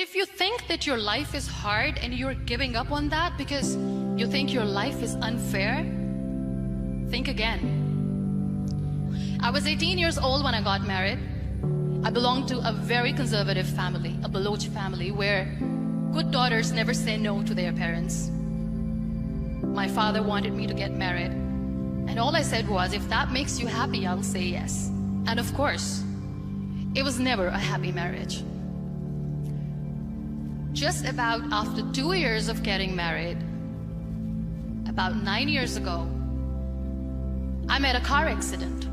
If you think that your life is hard and you're giving up on that because you think your life is unfair, think again. I was 18 years old when I got married. I belonged to a very conservative family, a Baloch family, where good daughters never say no to their parents. My father wanted me to get married, and all I said was, if that makes you happy, I'll say yes. And of course, it was never a happy marriage. Just about after 2 years of getting married, about 9 years ago, I met a car accident.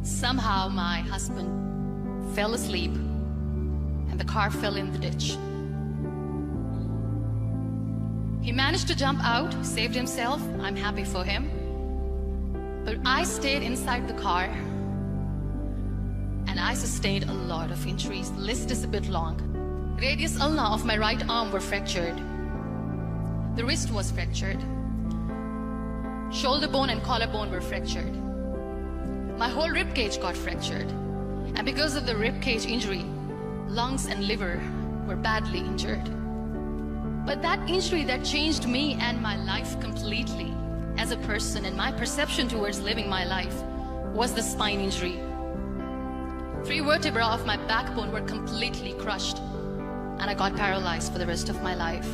Somehow my husband fell asleep and the car fell in the ditch. He managed to jump out, saved himself. I'm happy for him. But I stayed inside the car and I sustained a lot of injuries. The list is a bit long. Radius ulna of my right arm were fractured. The wrist was fractured. Shoulder bone and collarbone were fractured. My whole rib cage got fractured. And because of the rib cage injury, lungs and liver were badly injured. But that injury that changed me and my life completely as a person and my perception towards living my life was the spine injury. 3 vertebrae of my backbone were completely crushed, and I got paralyzed for the rest of my life.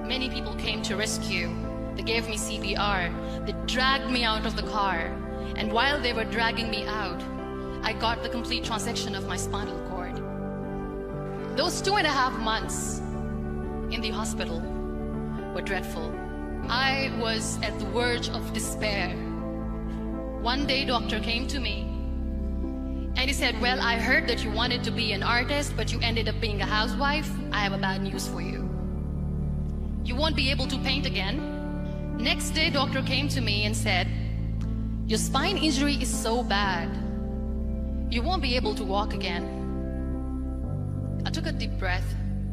Many people came to rescue. They gave me CPR. They dragged me out of the car. And while they were dragging me out, I got the complete transection of my spinal cord. Those 2.5 months in the hospital were dreadful. I was at the verge of despair. One day, doctor came to me and he said, well, I heard that you wanted to be an artist, but you ended up being a housewife. I have a bad news for you. You won't be able to paint again. Next day, doctor came to me and said, your spine injury is so bad, you won't be able to walk again. I took a deep breath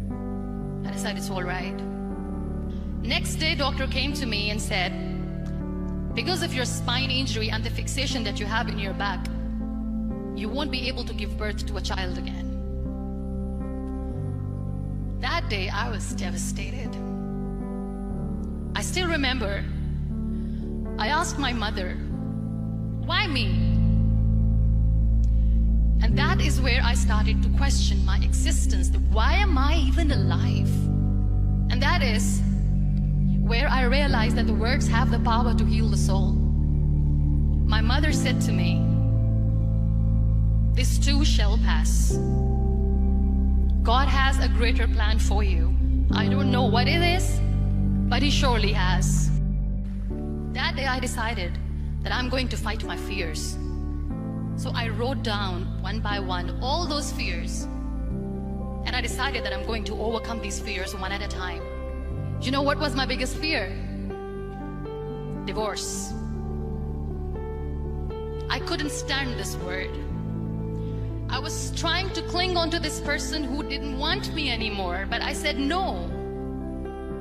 and I said, it's all right. Next day, doctor came to me and said, because of your spine injury and the fixation that you have in your back, you won't be able to give birth to a child again. That day, I was devastated. I still remember, I asked my mother, why me? And that is where I started to question my existence. Why am I even alive? And that is where I realized that the words have the power to heal the soul. My mother said to me, this too shall pass. God has a greater plan for you. I don't know what it is, but He surely has. That day I decided that I'm going to fight my fears. So I wrote down one by one all those fears. And I decided that I'm going to overcome these fears one at a time. You know what was my biggest fear? Divorce. I couldn't stand this word. I was trying to cling on to this person who didn't want me anymore, but I said no.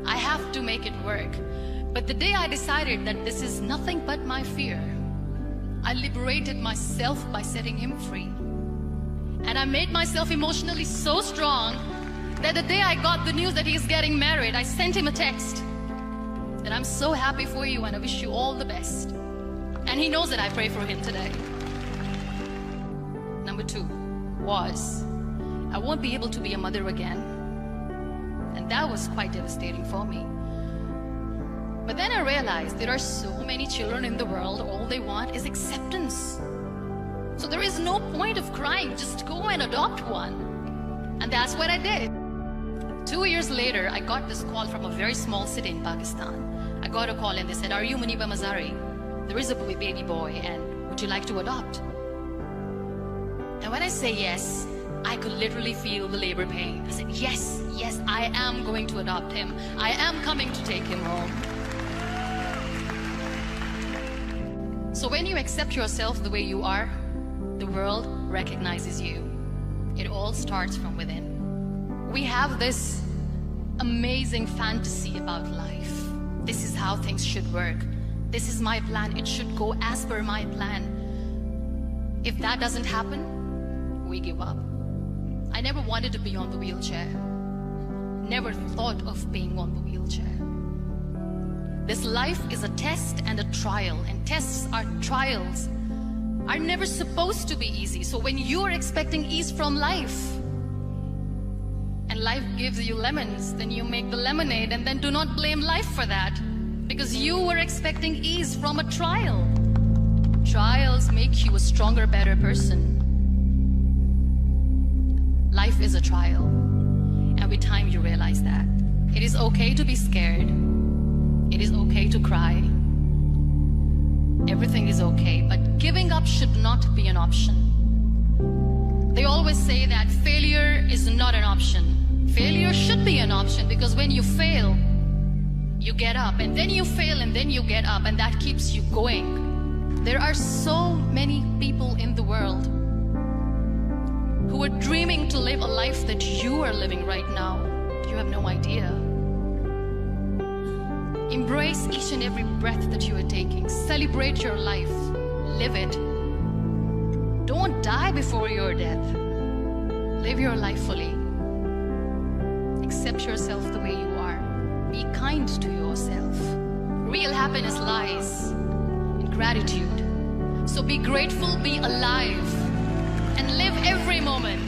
I have to make it work. But the day I decided that this is nothing but my fear, I liberated myself by setting him free. And I made myself emotionally so strong that the day I got the news that he's getting married, I sent him a text that I'm so happy for you and I wish you all the best. And he knows that I pray for him today. Number 2 was, I won't be able to be a mother again. And that was quite devastating for me. But then I realized there are so many children in the world, all they want is acceptance. So there is no point of crying, just go and adopt one. And that's what I did. 2 years later, I got this call from a very small city in Pakistan. I got a call and they said, are you Muniba Mazari? There is a baby boy and would you like to adopt? And when I say yes, I could literally feel the labor pain. I said, yes, yes, I am going to adopt him. I am coming to take him home. So when you accept yourself the way you are, the world recognizes you. It all starts from within. We have this amazing fantasy about life. This is how things should work. This is my plan. It should go as per my plan. If that doesn't happen, we give up. I never wanted to be on the wheelchair. Never thought of being on the wheelchair. This life is a test and a trial, and tests are trials are never supposed to be easy. So when you're expecting ease from life, and life gives you lemons, then you make the lemonade, and then do not blame life for that, because you were expecting ease from a trial. Trials make you a stronger, better person. Life is a trial, and with time you realize that. It is okay to be scared. It is okay to cry. Everything is okay, but giving up should not be an option. They always say that failure is not an option. Failure should be an option, because when you fail, you get up, and then you fail, and then you get up, and that keeps you going. There are so many people in the world who are dreaming to live a life that you are living right now. You have no idea. Embrace each and every breath that you are taking. Celebrate your life. Live it. Don't die before your death. Live your life fully. Accept yourself the way you are. Be kind to yourself. Real happiness lies in gratitude. So be grateful, be alive, and live every moment.